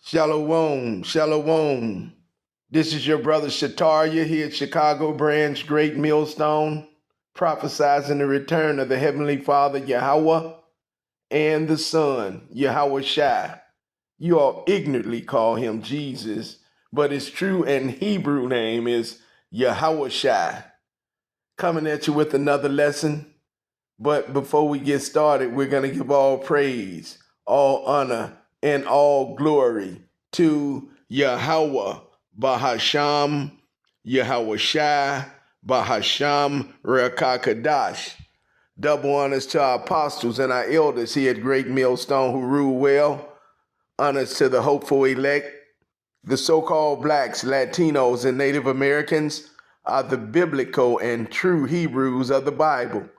Shalom, shalom. This is your brother Shataria here at Chicago Branch Great Millstone, prophesizing the return of the Heavenly Father Yahweh and the Son, Yahweh Shai. You all ignorantly call him Jesus, but his true and Hebrew name is Yahweh Shai. Coming at you with another lesson. But before we get started, we're going to give all praise, all honor, and all glory to Yahweh Bahasham, Yahweh Shai, Bahasham Rekakadash. Double honors to our apostles and our elders here at Great Millstone who rule well. Honors to the hopeful elect. The so-called blacks, Latinos, and Native Americans are the biblical and true Hebrews of the Bible.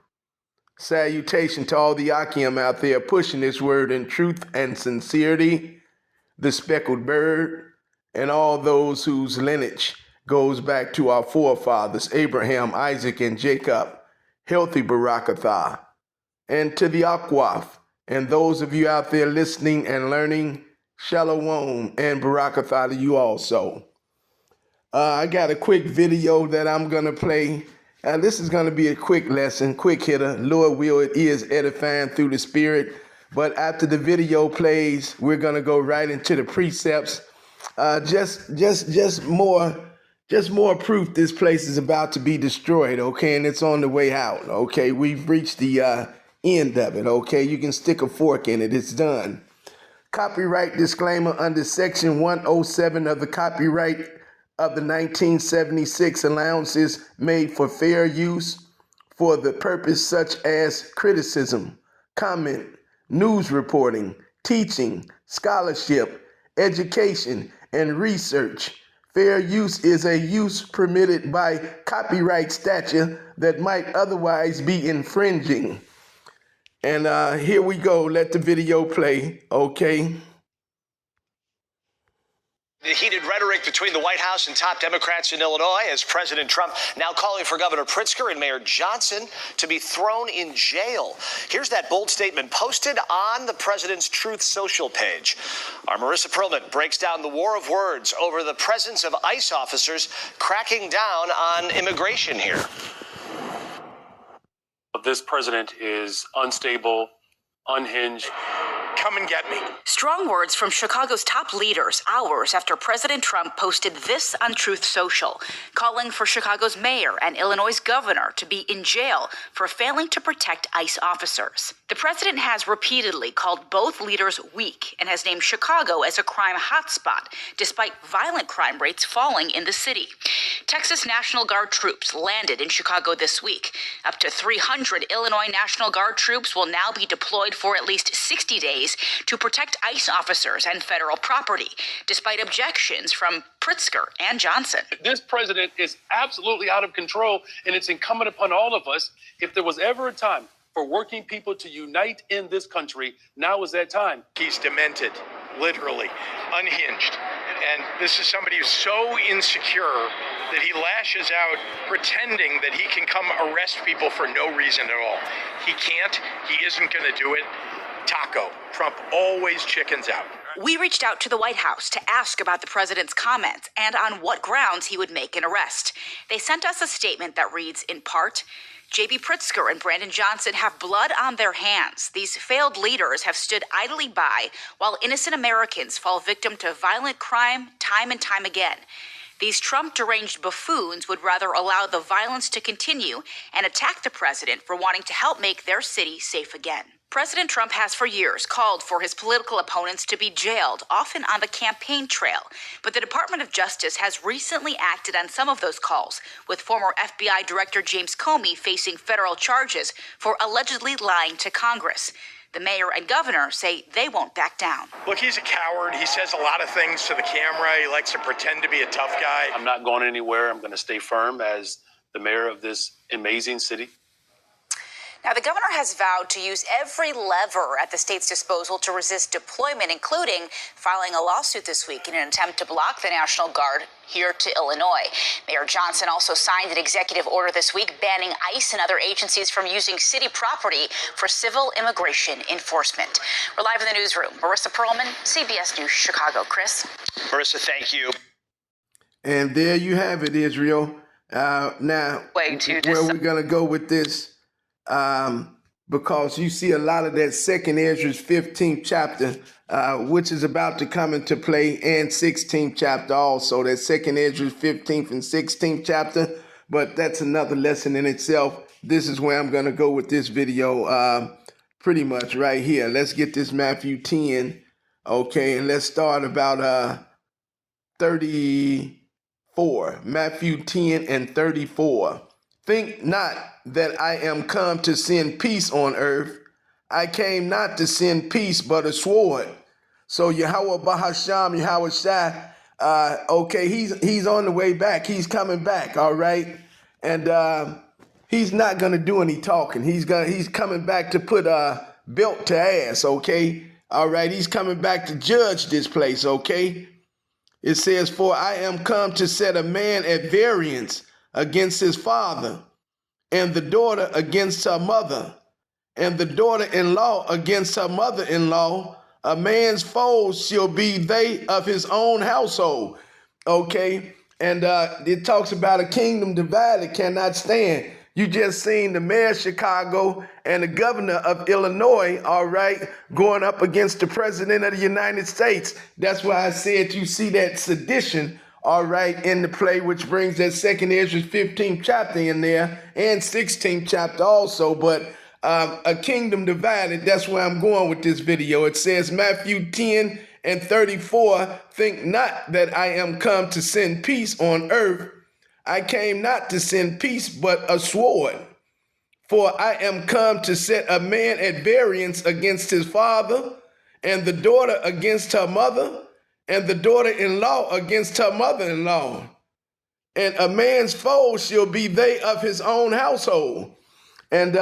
Salutation to all the Akim out there pushing this word in truth and sincerity, the speckled bird, and all those whose lineage goes back to our forefathers, Abraham, Isaac, and Jacob, healthy Barakatha, and to the Akwaf, and those of you out there listening and learning, Shalom and Barakatha to you also. I got a quick video that I'm going to play. This is going to be a quick lesson, quick hitter. Lord will, it is edifying through the Spirit. But after the video plays, we're going to go right into the precepts. Just more proof this place is about to be destroyed, okay? And it's on the way out, okay? We've reached the end of it, okay? You can stick a fork in it. It's done. Copyright disclaimer under Section 107 of the Copyright of the 1976 allowances made for fair use for the purpose such as criticism, comment, news reporting, teaching, scholarship, education, and research. Fair use is a use permitted by copyright statute that might otherwise be infringing. And here we go. Let the video play, okay? The heated rhetoric between the White House and top Democrats in Illinois as President Trump now calling for Governor Pritzker and Mayor Johnson to be thrown in jail. Here's that bold statement posted on the president's Truth Social page. Our Marissa Perlman breaks down the war of words over the presence of ICE officers cracking down on immigration here. This president is unstable, unhinged. Come and get me. Strong words from Chicago's top leaders hours after President Trump posted this on Truth Social, calling for Chicago's mayor and Illinois' governor to be in jail for failing to protect ICE officers. The president has repeatedly called both leaders weak and has named Chicago as a crime hotspot, despite violent crime rates falling in the city. Texas National Guard troops landed in Chicago this week. Up to 300 Illinois National Guard troops will now be deployed for at least 60 days to protect ICE officers and federal property, despite objections from Pritzker and Johnson. This president is absolutely out of control, and it's incumbent upon all of us. If there was ever a time for working people to unite in this country, now is that time. He's demented, literally, unhinged. And this is somebody who's so insecure that he lashes out pretending that he can come arrest people for no reason at all. He can't. He isn't going to do it. Taco. Trump always chickens out. We reached out to the White House to ask about the president's comments and on what grounds he would make an arrest. They sent us a statement that reads, in part, J.B. Pritzker and Brandon Johnson have blood on their hands. These failed leaders have stood idly by while innocent Americans fall victim to violent crime time and time again. These Trump-deranged buffoons would rather allow the violence to continue and attack the president for wanting to help make their city safe again. President Trump has for years called for his political opponents to be jailed, often on the campaign trail. But the Department of Justice has recently acted on some of those calls, with former FBI Director James Comey facing federal charges for allegedly lying to Congress. The mayor and governor say they won't back down. Look, he's a coward. He says a lot of things to the camera. He likes to pretend to be a tough guy. I'm not going anywhere. I'm going to stay firm as the mayor of this amazing city. Now, the governor has vowed to use every lever at the state's disposal to resist deployment, including filing a lawsuit this week in an attempt to block the National Guard here to Illinois. Mayor Johnson also signed an executive order this week banning ICE and other agencies from using city property for civil immigration enforcement. We're live in the newsroom. Marissa Perlman, CBS News, Chicago. Chris. Marissa, thank you. And there you have it, Israel. Now, where we're going to go with this, because you see a lot of that 2nd Ezra 15th chapter, which is about to come into play, and 16th chapter also, that 2nd Ezra 15th and 16th chapter, but that's another lesson in itself. This is where I'm going to go with this video, pretty much right here. Let's get this Matthew 10, okay, and let's start about 34. Matthew 10 and 34. Think not that I am come to send peace on earth. I came not to send peace, but a sword. So Yahweh Bahasham, Yahweh Shai, okay, he's on the way back. He's coming back, all right? And he's not going to do any talking. He's coming back to put belt to ass, okay? All right, he's coming back to judge this place, okay? It says, for I am come to set a man at variance against his father, and the daughter against her mother, and the daughter-in-law against her mother-in-law. A man's foes shall be they of his own household. Okay? And it talks about a kingdom divided cannot stand. You just seen the mayor of Chicago and the governor of Illinois, all right, going up against the president of the United States. That's why I said you see that sedition, all right, in the play, which brings that 2nd Ezra 15th chapter in there and 16th chapter also. But a kingdom divided, that's where I'm going with this video. It says Matthew 10 and 34, think not that I am come to send peace on earth. I came not to send peace, but a sword. For I am come to set a man at variance against his father, and the daughter against her mother, and the daughter-in-law against her mother-in-law. And a man's foes shall be they of his own household. And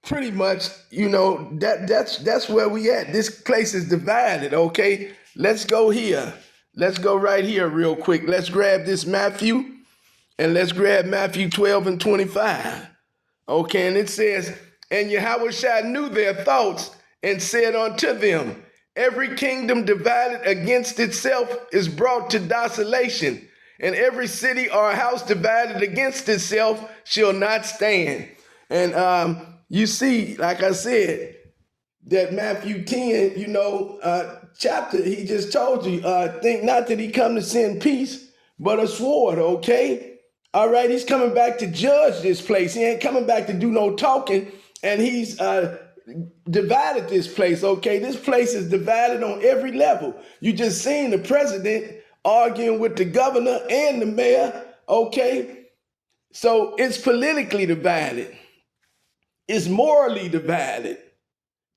pretty much, you know, that's where we at. This place is divided, okay? Let's go here. Let's go right here real quick. Let's grab this Matthew. And let's grab Matthew 12 and 25. Okay, and it says, and Yahweh knew their thoughts and said unto them, every kingdom divided against itself is brought to desolation, and every city or house divided against itself shall not stand. And you see, like I said, that Matthew 10, you know, chapter, he just told you, think not that he come to send peace, but a sword, okay? All right, he's coming back to judge this place. He ain't coming back to do no talking, and he's divided this place, okay? This place is divided on every level. You just seen the president arguing with the governor and the mayor, okay? So it's politically divided. It's morally divided.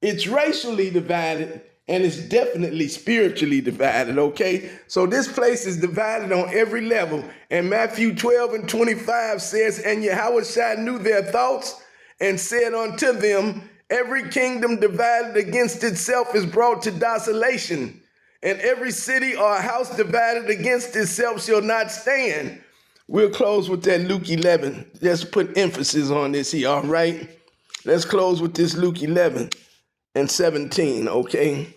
It's racially divided. And it's definitely spiritually divided, okay? So this place is divided on every level. And Matthew 12 and 25 says, and Yahweh knew their thoughts and said unto them, every kingdom divided against itself is brought to desolation, and every city or house divided against itself shall not stand. We'll close with that Luke 11. Let's put emphasis on this here, all right? Let's close with this Luke 11 and 17, okay?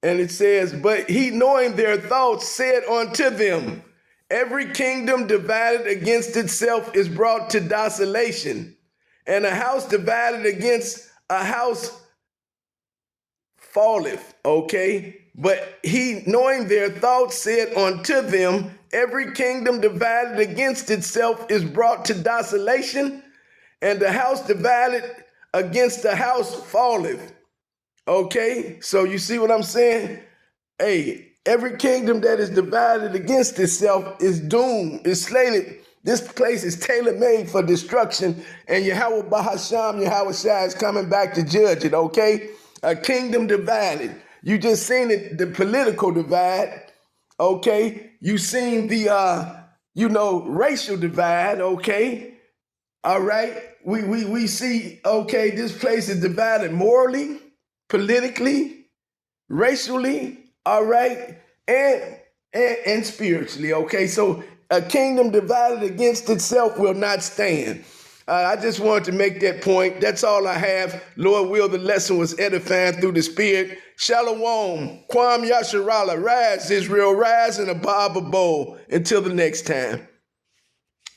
And it says, but he knowing their thoughts said unto them, every kingdom divided against itself is brought to desolation, and a house divided against a house falleth, okay? But he knowing their thoughts said unto them, every kingdom divided against itself is brought to desolation, and the house divided against the house falleth. Okay, so you see what I'm saying? Hey, every kingdom that is divided against itself is doomed, is slated. This place is tailor-made for destruction, and Yahweh Bahasham, Yahweh Shai is coming back to judge it, okay? A kingdom divided. You just seen it, the political divide, okay? You seen the, racial divide, okay? All right, we see, okay, this place is divided morally, politically, racially, all right, and spiritually, okay? So a kingdom divided against itself will not stand. I just wanted to make that point. That's all I have. Lord will, the lesson was edifying through the Spirit. Shalom, Kwam Yasharala, rise, Israel, rise in a Bible bowl. Until the next time.